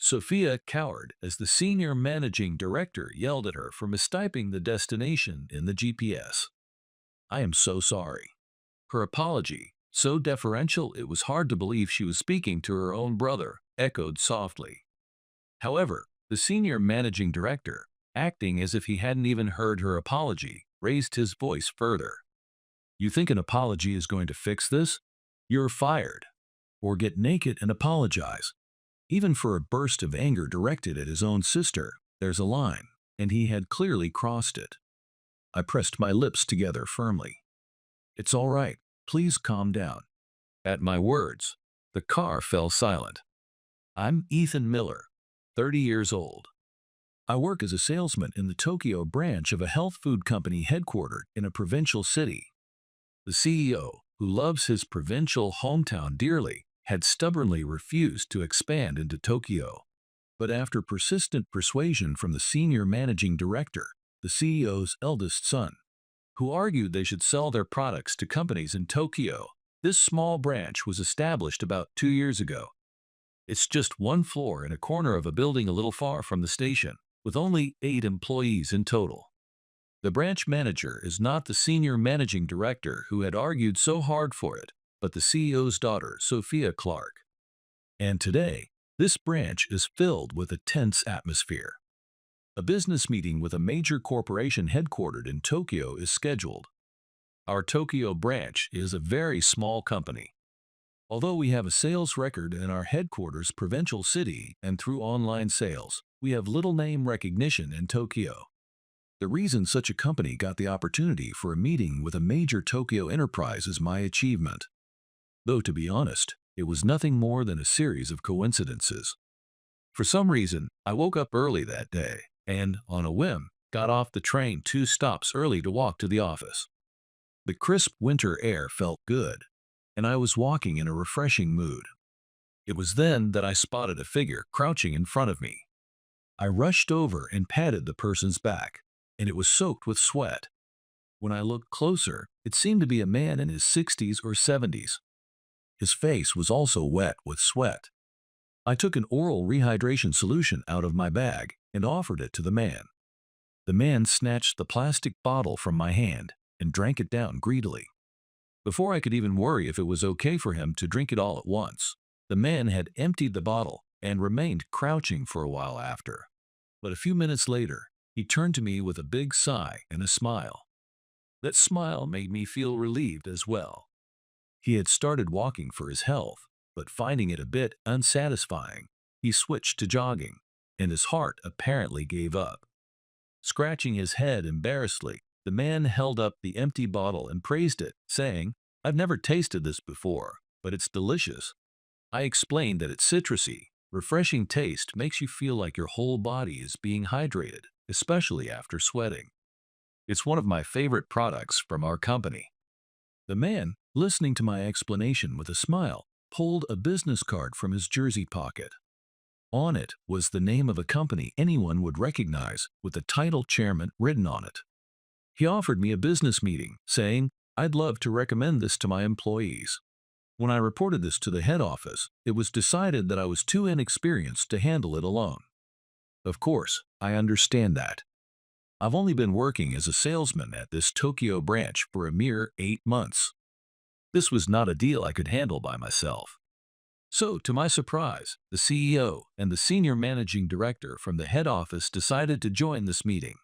Sophia cowered as the senior managing director yelled at her for mistyping the destination in the GPS. "I am so sorry." Her apology, so deferential it was hard to believe she was speaking to her own brother, echoed softly. However, the senior managing director, acting as if he hadn't even heard her apology, raised his voice further. "You think an apology is going to fix this? You're fired. Or get naked and apologize." Even for a burst of anger directed at his own sister, there's a line, and he had clearly crossed it. I pressed my lips together firmly. "It's all right. Please calm down." At my words, the car fell silent. "I'm Ethan Miller, 30 years old. I work as a salesman in the Tokyo branch of a health food company headquartered in a provincial city." The CEO, who loves his provincial hometown dearly, had stubbornly refused to expand into Tokyo. But after persistent persuasion from the senior managing director, the CEO's eldest son, who argued they should sell their products to companies in Tokyo, this small branch was established about 2 years ago. It's just one floor in a corner of a building a little far from the station, with only 8 employees in total. The branch manager is not the senior managing director who had argued so hard for it, but the CEO's daughter, Sophia Clark. And today, this branch is filled with a tense atmosphere. A business meeting with a major corporation headquartered in Tokyo is scheduled. Our Tokyo branch is a very small company. Although we have a sales record in our headquarters provincial city and through online sales, we have little name recognition in Tokyo. The reason such a company got the opportunity for a meeting with a major Tokyo enterprise is my achievement. Though to be honest, it was nothing more than a series of coincidences. For some reason, I woke up early that day and, on a whim, got off the train 2 stops early to walk to the office. The crisp winter air felt good, and I was walking in a refreshing mood. It was then that I spotted a figure crouching in front of me. I rushed over and patted the person's back, and it was soaked with sweat. When I looked closer, it seemed to be a man in his 60s or 70s. His face was also wet with sweat. I took an oral rehydration solution out of my bag and offered it to the man. The man snatched the plastic bottle from my hand and drank it down greedily. Before I could even worry if it was okay for him to drink it all at once, the man had emptied the bottle and remained crouching for a while after. But a few minutes later, he turned to me with a big sigh and a smile. That smile made me feel relieved as well. He had started walking for his health, but finding it a bit unsatisfying, he switched to jogging, and his heart apparently gave up. Scratching his head embarrassedly, the man held up the empty bottle and praised it, saying, "I've never tasted this before, but it's delicious." I explained that its citrusy, refreshing taste makes you feel like your whole body is being hydrated, especially after sweating. It's one of my favorite products from our company. The man, listening to my explanation with a smile, pulled a business card from his jersey pocket. On it was the name of a company anyone would recognize with the title chairman written on it. He offered me a business meeting, saying, "I'd love to recommend this to my employees." When I reported this to the head office, it was decided that I was too inexperienced to handle it alone. Of course, I understand that. I've only been working as a salesman at this Tokyo branch for a mere 8 months. This was not a deal I could handle by myself. So, to my surprise, the CEO and the senior managing director from the head office decided to join this meeting.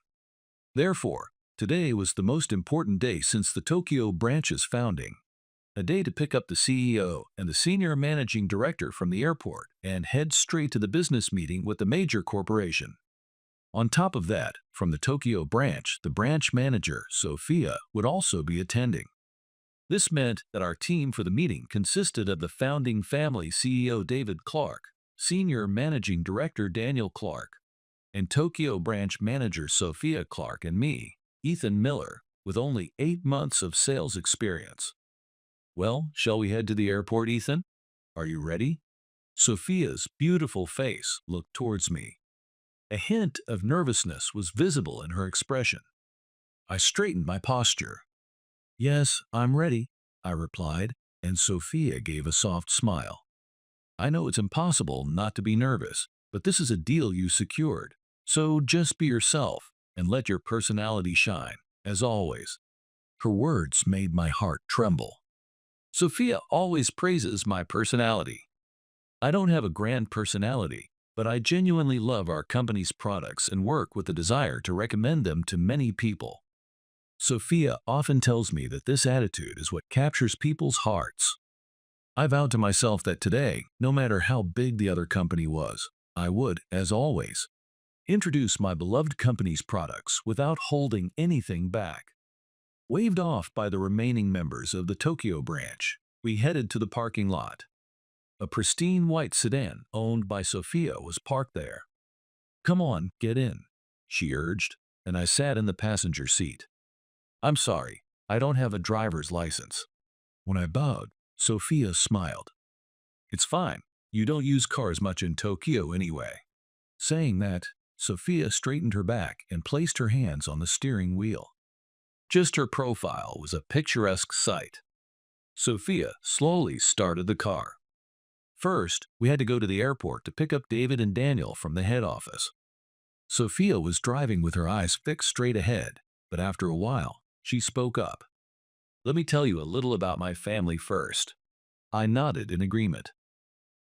Therefore, today was the most important day since the Tokyo branch's founding. A day to pick up the CEO and the senior managing director from the airport and head straight to the business meeting with the major corporation. On top of that, from the Tokyo branch, the branch manager, Sophia, would also be attending. This meant that our team for the meeting consisted of the founding family CEO David Clark, senior managing director Daniel Clark, and Tokyo branch manager Sophia Clark and me, Ethan Miller, with only 8 months of sales experience. "Well, shall we head to the airport, Ethan? Are you ready?" Sophia's beautiful face looked towards me. A hint of nervousness was visible in her expression. I straightened my posture. "Yes, I'm ready," I replied, and Sophia gave a soft smile. I know it's impossible not to be nervous, but this is a deal you secured. So just be yourself and let your personality shine, as always." Her words made my heart tremble. Sophia always praises my personality. I don't have a grand personality, but I genuinely love our company's products and work with the desire to recommend them to many people. Sophia often tells me that this attitude is what captures people's hearts. I vowed to myself that today, no matter how big the other company was, I would, as always, introduce my beloved company's products without holding anything back. Waved off by the remaining members of the Tokyo branch, we headed to the parking lot. A pristine white sedan owned by Sophia was parked there. "Come on, get in," she urged, and I sat in the passenger seat. "I'm sorry, I don't have a driver's license." When I bowed, Sophia smiled. "It's fine, you don't use cars much in Tokyo anyway." Saying that, Sophia straightened her back and placed her hands on the steering wheel. Just her profile was a picturesque sight. Sophia slowly started the car. First, we had to go to the airport to pick up David and Daniel from the head office. Sophia was driving with her eyes fixed straight ahead, but after a while, she spoke up. "Let me tell you a little about my family first." I nodded in agreement.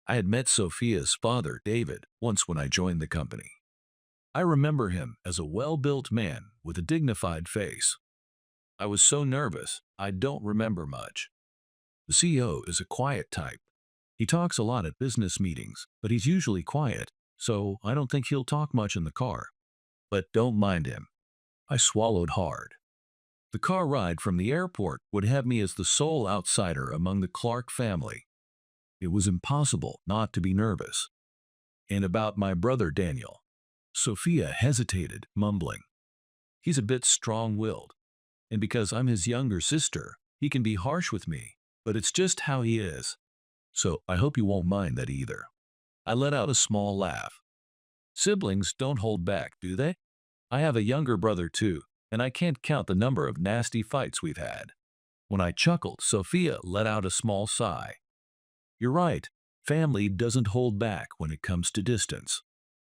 I had met Sophia's father, David, once when I joined the company. I remember him as a well-built man with a dignified face. I was so nervous, I don't remember much. The CEO is a quiet type. He talks a lot at business meetings, but he's usually quiet, so I don't think he'll talk much in the car. But don't mind him. I swallowed hard. The car ride from the airport would have me as the sole outsider among the Clark family. It was impossible not to be nervous. "And about my brother Daniel." Sophia hesitated, mumbling. "He's a bit strong-willed, and because I'm his younger sister, he can be harsh with me, but it's just how he is. So I hope you won't mind that either." I let out a small laugh. Siblings don't hold back, do they? I have a younger brother too, and I can't count the number of nasty fights we've had. When I chuckled, Sophia let out a small sigh. "You're right, family doesn't hold back when it comes to distance."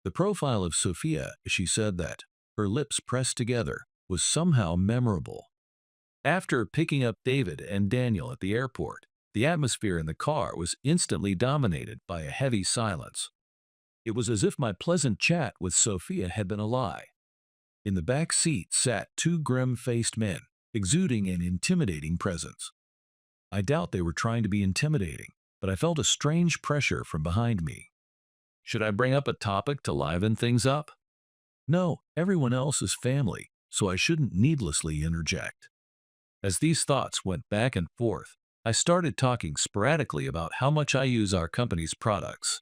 The profile of Sophia, as she said that, her lips pressed together, was somehow memorable. After picking up David and Daniel at the airport, the atmosphere in the car was instantly dominated by a heavy silence. It was as if my pleasant chat with Sophia had been a lie. In the back seat sat two grim-faced men, exuding an intimidating presence. I doubt they were trying to be intimidating, but I felt a strange pressure from behind me. Should I bring up a topic to liven things up? No, everyone else is family, so I shouldn't needlessly interject. As these thoughts went back and forth, I started talking sporadically about how much I use our company's products.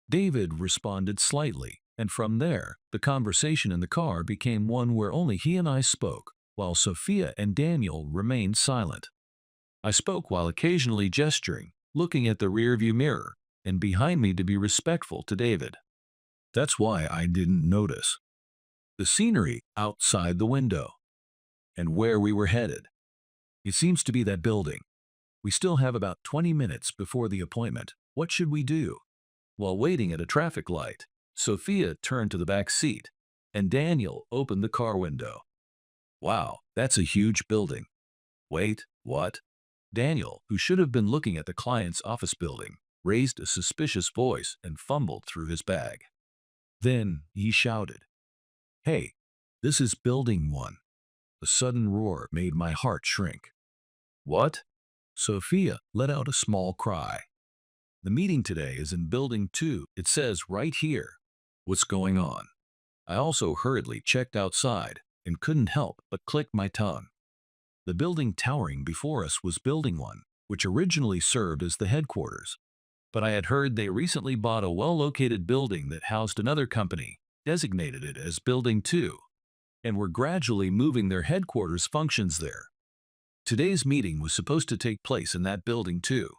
David responded slightly, and from there, the conversation in the car became one where only he and I spoke, while Sophia and Daniel remained silent. I spoke while occasionally gesturing, looking at the rearview mirror, and behind me to be respectful to David. That's why I didn't notice the scenery outside the window and where we were headed. It seems to be that building. We still have about 20 minutes before the appointment. What should we do? While waiting at a traffic light, Sophia turned to the back seat, and Daniel opened the car window. "Wow, that's a huge building." "Wait, what?" Daniel, who should have been looking at the client's office building, raised a suspicious voice and fumbled through his bag. Then he shouted, "Hey, this is Building 1." The sudden roar made my heart shrink. "What?" Sophia let out a small cry. "The meeting today is in Building 2, it says right here." What's going on? I also hurriedly checked outside and couldn't help but click my tongue. The building towering before us was Building 1, which originally served as the headquarters. But I had heard they recently bought a well-located building that housed another company, designated it as Building 2, and were gradually moving their headquarters functions there. Today's meeting was supposed to take place in that building too.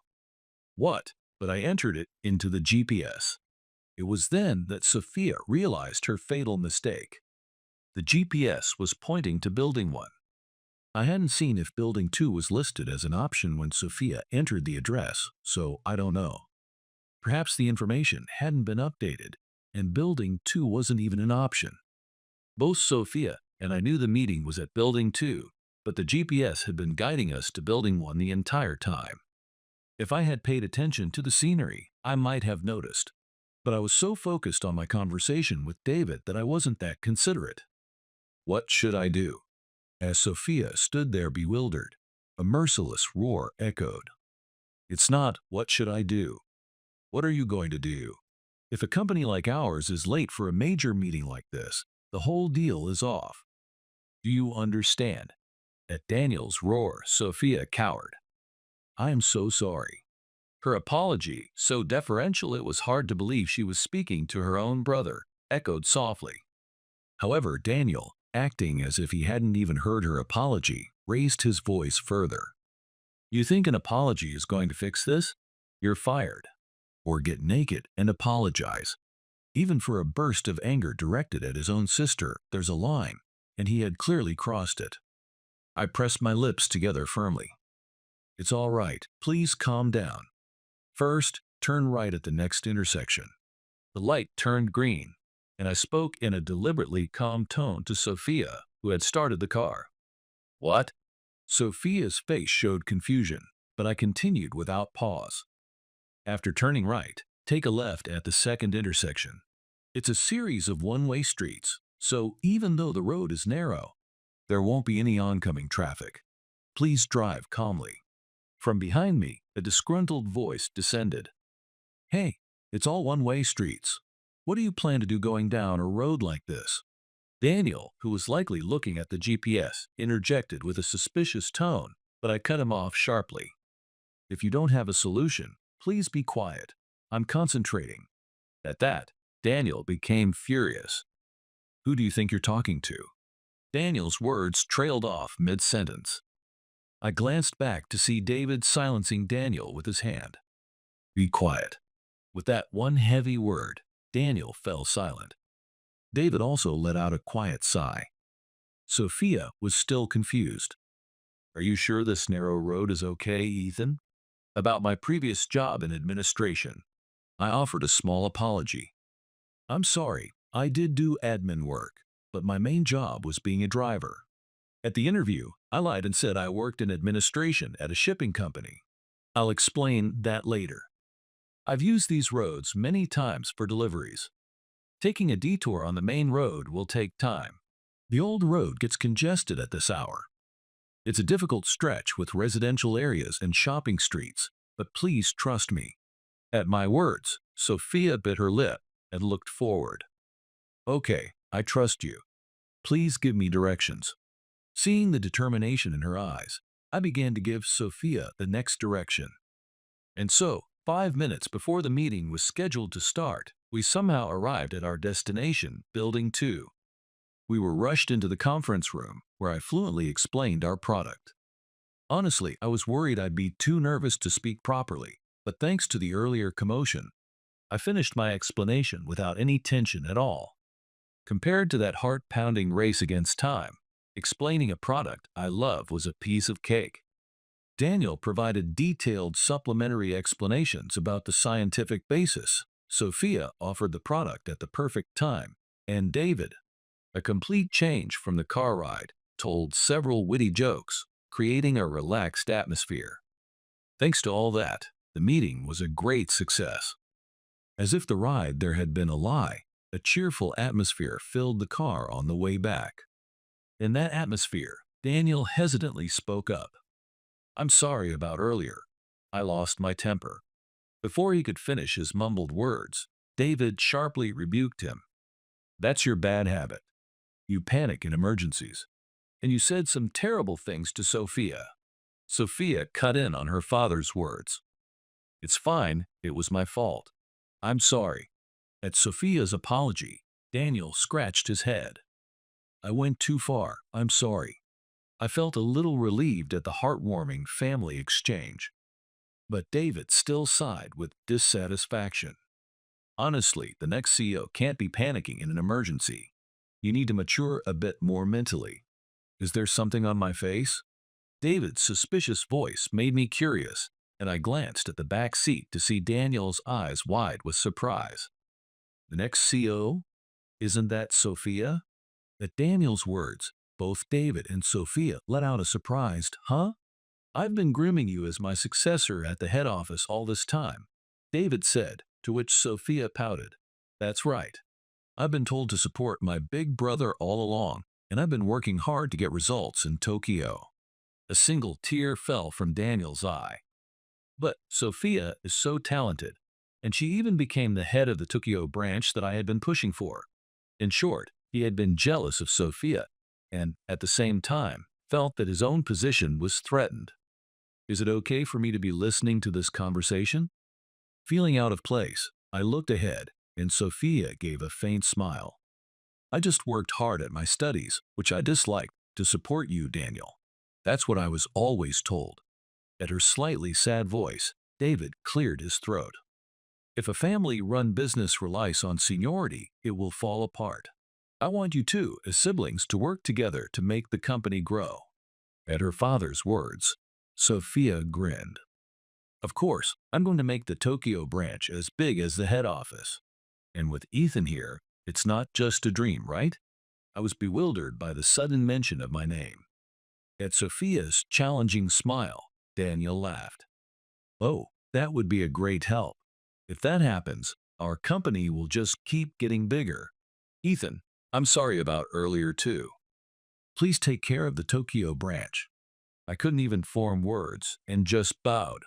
What? But I entered it into the GPS. It was then that Sophia realized her fatal mistake. The GPS was pointing to Building 1. I hadn't seen if Building 2 was listed as an option when Sophia entered the address, so I don't know. Perhaps the information hadn't been updated, and Building 2 wasn't even an option. Both Sophia and I knew the meeting was at Building 2, but the GPS had been guiding us to Building 1 the entire time. If I had paid attention to the scenery, I might have noticed. But I was so focused on my conversation with David that I wasn't that considerate. What should I do? As Sophia stood there bewildered, a merciless roar echoed. It's not, what should I do? What are you going to do? If a company like ours is late for a major meeting like this, the whole deal is off. Do you understand? At Daniel's roar, Sophia cowered. I am so sorry. Her apology, so deferential it was hard to believe she was speaking to her own brother, echoed softly. However, Daniel, acting as if he hadn't even heard her apology, raised his voice further. You think an apology is going to fix this? You're fired. Or get naked and apologize. Even for a burst of anger directed at his own sister, there's a line, and he had clearly crossed it. I pressed my lips together firmly. It's all right, please calm down. First, turn right at the next intersection. The light turned green, and I spoke in a deliberately calm tone to Sophia, who had started the car. What? Sophia's face showed confusion, but I continued without pause. After turning right, take a left at the second intersection. It's a series of one-way streets, so even though the road is narrow, there won't be any oncoming traffic. Please drive calmly. From behind me, a disgruntled voice descended. Hey, it's all one-way streets. What do you plan to do going down a road like this? Daniel, who was likely looking at the GPS, interjected with a suspicious tone, but I cut him off sharply. If you don't have a solution, please be quiet. I'm concentrating. At that, Daniel became furious. Who do you think you're talking to? Daniel's words trailed off mid-sentence. I glanced back to see David silencing Daniel with his hand. Be quiet. With that one heavy word, Daniel fell silent. David also let out a quiet sigh. Sophia was still confused. Are you sure this narrow road is okay, Ethan? About my previous job in administration, I offered a small apology. I'm sorry, I did do admin work, but my main job was being a driver. At the interview, I lied and said I worked in administration at a shipping company. I'll explain that later. I've used these roads many times for deliveries. Taking a detour on the main road will take time. The old road gets congested at this hour. It's a difficult stretch with residential areas and shopping streets, but please trust me. At my words, Sophia bit her lip and looked forward. Okay, I trust you. Please give me directions. Seeing the determination in her eyes, I began to give Sophia the next direction. And so, 5 minutes before the meeting was scheduled to start, we somehow arrived at our destination, Building 2. We were rushed into the conference room, where I fluently explained our product. Honestly, I was worried I'd be too nervous to speak properly, but thanks to the earlier commotion, I finished my explanation without any tension at all. Compared to that heart-pounding race against time, explaining a product I love was a piece of cake. Daniel provided detailed supplementary explanations about the scientific basis. Sophia offered the product at the perfect time, and David, a complete change from the car ride, told several witty jokes, creating a relaxed atmosphere. Thanks to all that, the meeting was a great success. As if the ride there had been a lie, a cheerful atmosphere filled the car on the way back. In that atmosphere, Daniel hesitantly spoke up. I'm sorry about earlier. I lost my temper. Before he could finish his mumbled words, David sharply rebuked him. That's your bad habit. You panic in emergencies. And you said some terrible things to Sophia. Sophia cut in on her father's words. It's fine, it was my fault. I'm sorry. At Sophia's apology, Daniel scratched his head. I went too far, I'm sorry. I felt a little relieved at the heartwarming family exchange. But David still sighed with dissatisfaction. Honestly, the next CEO can't be panicking in an emergency. You need to mature a bit more mentally. Is there something on my face? David's suspicious voice made me curious, and I glanced at the back seat to see Daniel's eyes wide with surprise. The next CO? Isn't that Sophia? At Daniel's words, both David and Sophia let out a surprised, "Huh? I've been grooming you as my successor at the head office all this time," David said, to which Sophia pouted. "That's right. I've been told to support my big brother all along, and I've been working hard to get results in Tokyo." A single tear fell from Daniel's eye. But Sophia is so talented, and she even became the head of the Tokyo branch that I had been pushing for. In short, he had been jealous of Sophia, and, at the same time, felt that his own position was threatened. Is it okay for me to be listening to this conversation? Feeling out of place, I looked ahead, and Sophia gave a faint smile. "I just worked hard at my studies, which I disliked, to support you, Daniel. That's what I was always told." At her slightly sad voice, David cleared his throat. "If a family-run business relies on seniority, it will fall apart. I want you two, as siblings, to work together to make the company grow." At her father's words, Sophia grinned. "Of course, I'm going to make the Tokyo branch as big as the head office. And with Ethan here, it's not just a dream, right?" I was bewildered by the sudden mention of my name. At Sophia's challenging smile, Daniel laughed. "Oh, that would be a great help. If that happens, our company will just keep getting bigger. Ethan, I'm sorry about earlier too. Please take care of the Tokyo branch." I couldn't even form words and just bowed.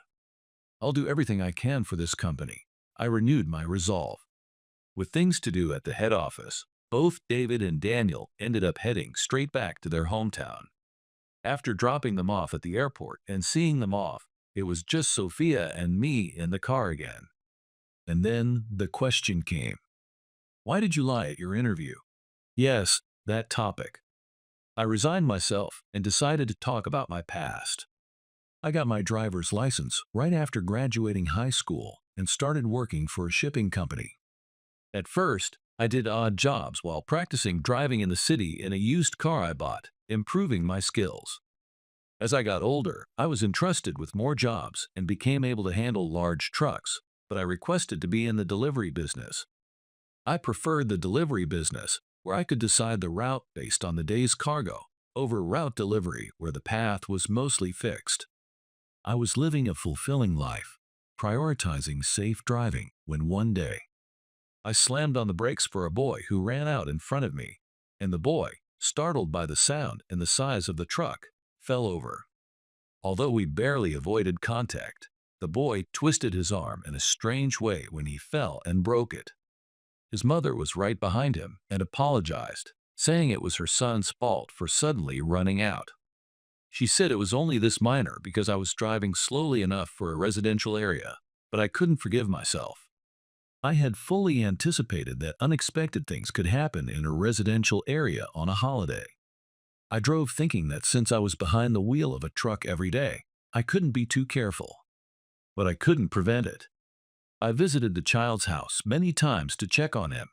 "I'll do everything I can for this company." I renewed my resolve. With things to do at the head office, both David and Daniel ended up heading straight back to their hometown. After dropping them off at the airport and seeing them off, it was just Sophia and me in the car again. And then the question came. "Why did you lie at your interview?" Yes, that topic. I resigned myself and decided to talk about my past. I got my driver's license right after graduating high school and started working for a shipping company. At first, I did odd jobs while practicing driving in the city in a used car I bought, improving my skills. As I got older, I was entrusted with more jobs and became able to handle large trucks, but I requested to be in the delivery business. I preferred the delivery business, where I could decide the route based on the day's cargo, over route delivery where the path was mostly fixed. I was living a fulfilling life, prioritizing safe driving, when one day, I slammed on the brakes for a boy who ran out in front of me, and the boy, startled by the sound and the size of the truck, fell over. Although we barely avoided contact, the boy twisted his arm in a strange way when he fell and broke it. His mother was right behind him and apologized, saying it was her son's fault for suddenly running out. She said it was only this minor because I was driving slowly enough for a residential area, but I couldn't forgive myself. I had fully anticipated that unexpected things could happen in a residential area on a holiday. I drove thinking that since I was behind the wheel of a truck every day, I couldn't be too careful. But I couldn't prevent it. I visited the child's house many times to check on him.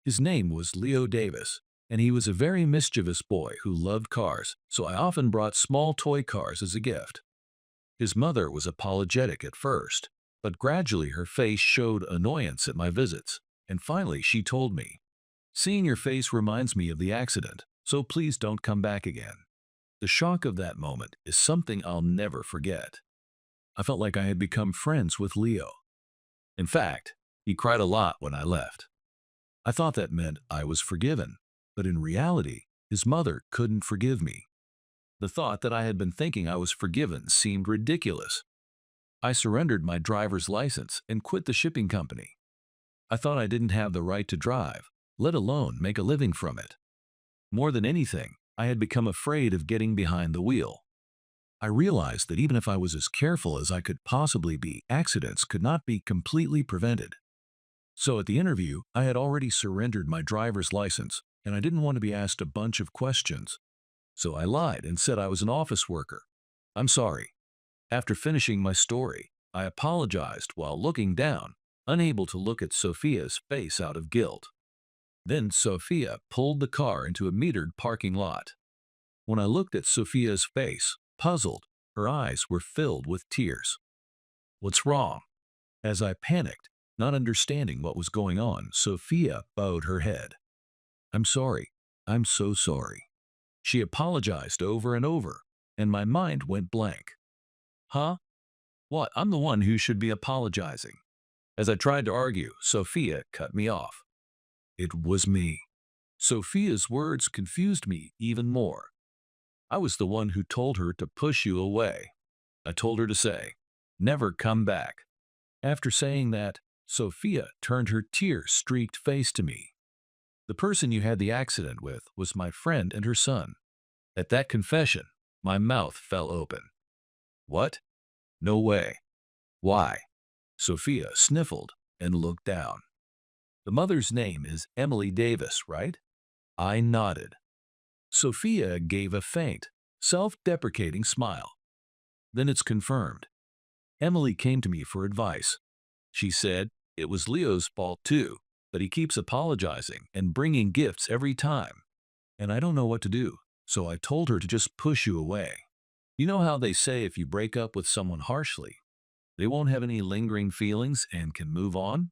His name was Leo Davis, and he was a very mischievous boy who loved cars, so I often brought small toy cars as a gift. His mother was apologetic at first, but gradually her face showed annoyance at my visits, and finally she told me, "Seeing your face reminds me of the accident, so please don't come back again." The shock of that moment is something I'll never forget. I felt like I had become friends with Leo. In fact, he cried a lot when I left. I thought that meant I was forgiven, but in reality, his mother couldn't forgive me. The thought that I had been thinking I was forgiven seemed ridiculous. I surrendered my driver's license and quit the shipping company. I thought I didn't have the right to drive, let alone make a living from it. More than anything, I had become afraid of getting behind the wheel. I realized that even if I was as careful as I could possibly be, accidents could not be completely prevented. So at the interview, I had already surrendered my driver's license, and I didn't want to be asked a bunch of questions. So I lied and said I was an office worker. "I'm sorry." After finishing my story, I apologized while looking down, unable to look at Sophia's face out of guilt. Then Sophia pulled the car into a metered parking lot. When I looked at Sophia's face, puzzled, her eyes were filled with tears. "What's wrong?" As I panicked, Not understanding what was going on, Sophia bowed her head. I'm sorry. I'm so sorry. She apologized over and over, and my mind went blank. Huh? What? I'm the one who should be apologizing. As I tried to argue, Sophia cut me off. It was me. Sophia's words confused me even more. I was the one who told her to push you away. I told her to say, never come back. After saying that, Sophia turned her tear-streaked face to me. The person you had the accident with was my friend and her son. At that confession, my mouth fell open. What? No way. Why? Sophia sniffled and looked down. The mother's name is Emily Davis, right? I nodded. Sophia gave a faint, self-deprecating smile. Then it's confirmed. Emily came to me for advice. She said it was Leo's fault too, but he keeps apologizing and bringing gifts every time. And I don't know what to do, so I told her to just push you away. You know how they say if you break up with someone harshly, they won't have any lingering feelings and can move on?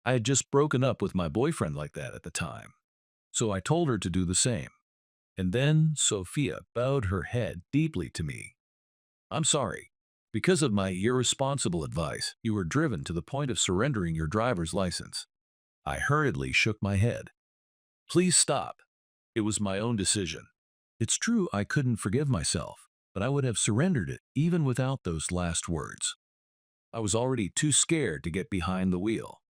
I had just broken up with my boyfriend like that at the time, so I told her to do the same. And then Sophia bowed her head deeply to me. I'm sorry. Because of my irresponsible advice, you were driven to the point of surrendering your driver's license. I hurriedly shook my head. Please stop. It was my own decision. It's true I couldn't forgive myself, but I would have surrendered it even without those last words. I was already too scared to get behind the wheel.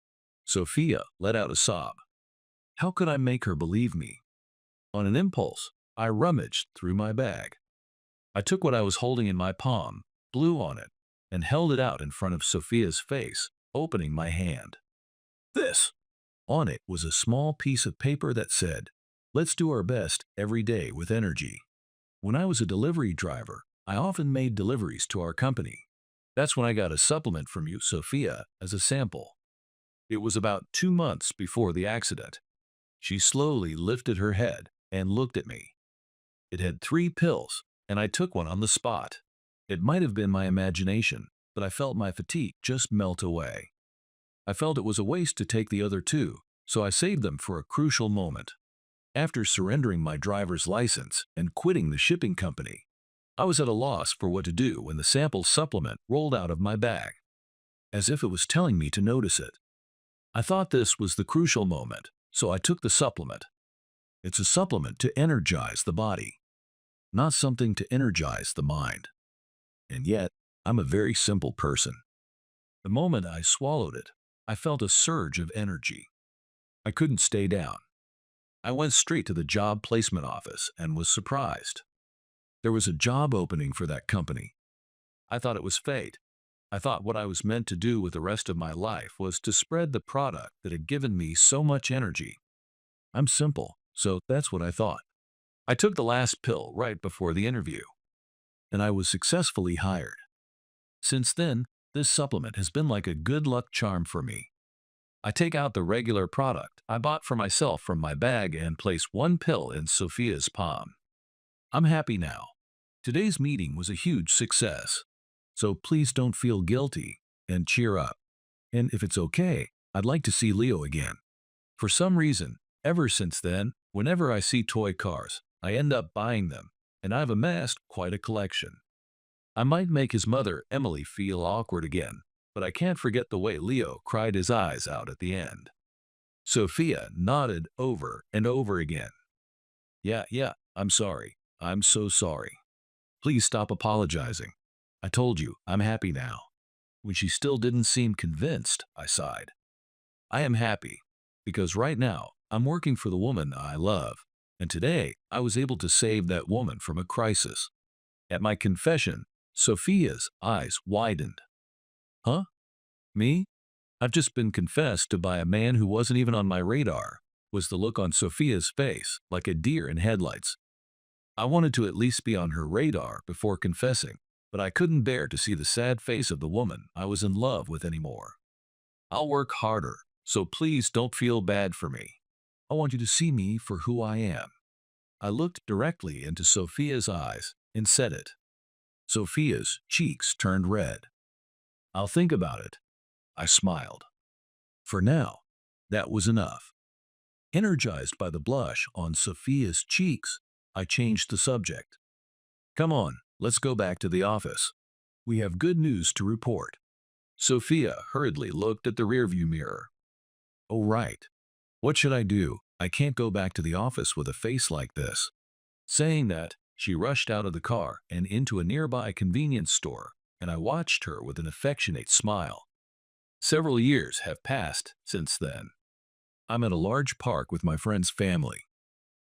Sophia let out a sob. How could I make her believe me? On an impulse, I rummaged through my bag. I took what I was holding in my palm, blew on it, and held it out in front of Sophia's face, opening my hand. This! On it was a small piece of paper that said, let's do our best every day with energy. When I was a delivery driver, I often made deliveries to our company. That's when I got a supplement from you, Sophia, as a sample. It was about 2 months before the accident. She slowly lifted her head and looked at me. It had 3 pills, and I took one on the spot. It might have been my imagination, but I felt my fatigue just melt away. I felt it was a waste to take the other 2, so I saved them for a crucial moment. After surrendering my driver's license and quitting the shipping company, I was at a loss for what to do when the sample supplement rolled out of my bag, as if it was telling me to notice it. I thought this was the crucial moment, so I took the supplement. It's a supplement to energize the body, not something to energize the mind. And yet, I'm a very simple person. The moment I swallowed it, I felt a surge of energy. I couldn't stay down. I went straight to the job placement office and was surprised. There was a job opening for that company. I thought it was fate. I thought what I was meant to do with the rest of my life was to spread the product that had given me so much energy. I'm simple, so that's what I thought. I took the last pill right before the interview, and I was successfully hired. Since then, this supplement has been like a good luck charm for me. I take out the regular product I bought for myself from my bag and place 1 pill in Sophia's palm. I'm happy now. Today's meeting was a huge success. So please don't feel guilty and cheer up. And if it's okay, I'd like to see Leo again. For some reason, ever since then, whenever I see toy cars, I end up buying them, and I've amassed quite a collection. I might make his mother, Emily, feel awkward again, but I can't forget the way Leo cried his eyes out at the end. Sophia nodded over and over again. Yeah, I'm sorry. I'm so sorry. Please stop apologizing. I told you, I'm happy now. When she still didn't seem convinced, I sighed. I am happy, because right now, I'm working for the woman I love, and today, I was able to save that woman from a crisis. At my confession, Sophia's eyes widened. Huh? Me? I've just been confessed to by a man who wasn't even on my radar, was the look on Sophia's face, like a deer in headlights. I wanted to at least be on her radar before confessing, but I couldn't bear to see the sad face of the woman I was in love with anymore. I'll work harder, so please don't feel bad for me. I want you to see me for who I am. I looked directly into Sophia's eyes and said it. Sophia's cheeks turned red. I'll think about it. I smiled. For now, that was enough. Energized by the blush on Sophia's cheeks, I changed the subject. Come on, let's go back to the office. We have good news to report. Sophia hurriedly looked at the rearview mirror. Oh, right. What should I do? I can't go back to the office with a face like this. Saying that, she rushed out of the car and into a nearby convenience store, and I watched her with an affectionate smile. Several years have passed since then. I'm at a large park with my friend's family.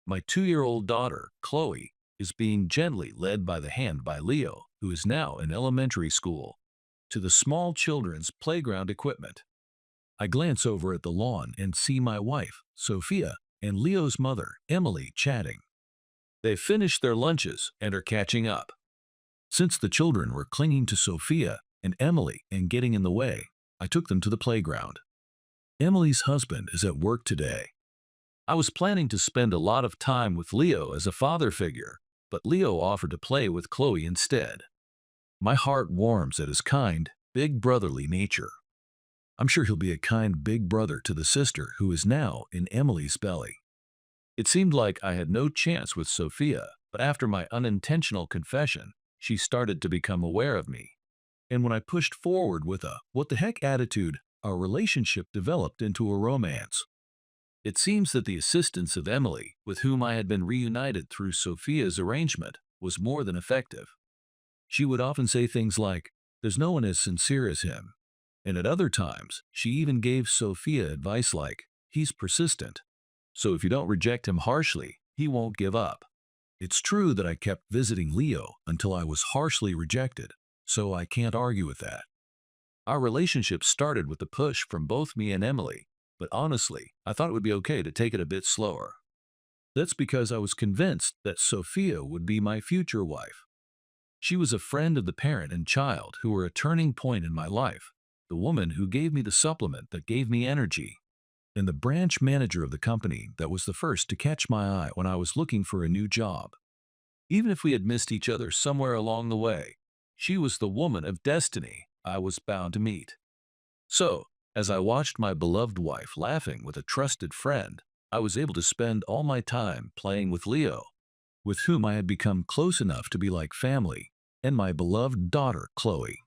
My 2-year-old daughter, Chloe, is being gently led by the hand by Leo, who is now in elementary school, to the small children's playground equipment. I glance over at the lawn and see my wife, Sophia, and Leo's mother, Emily, chatting. They've finished their lunches and are catching up. Since the children were clinging to Sophia and Emily and getting in the way, I took them to the playground. Emily's husband is at work today. I was planning to spend a lot of time with Leo as a father figure, but Leo offered to play with Chloe instead. My heart warms at his kind, big brotherly nature. I'm sure he'll be a kind big brother to the sister who is now in Emily's belly. It seemed like I had no chance with Sophia, but after my unintentional confession, she started to become aware of me. And when I pushed forward with a what the heck attitude, our relationship developed into a romance. It seems that the assistance of Emily, with whom I had been reunited through Sophia's arrangement, was more than effective. She would often say things like, "There's no one as sincere as him." And at other times, she even gave Sophia advice like, "He's persistent, so if you don't reject him harshly, he won't give up." It's true that I kept visiting Leo until I was harshly rejected, so I can't argue with that. Our relationship started with the push from both me and Emily, but honestly, I thought it would be okay to take it a bit slower. That's because I was convinced that Sophia would be my future wife. She was a friend of the parent and child who were a turning point in my life, the woman who gave me the supplement that gave me energy, and the branch manager of the company that was the first to catch my eye when I was looking for a new job. Even if we had missed each other somewhere along the way, she was the woman of destiny I was bound to meet. So, as I watched my beloved wife laughing with a trusted friend, I was able to spend all my time playing with Leo, with whom I had become close enough to be like family, and my beloved daughter, Chloe.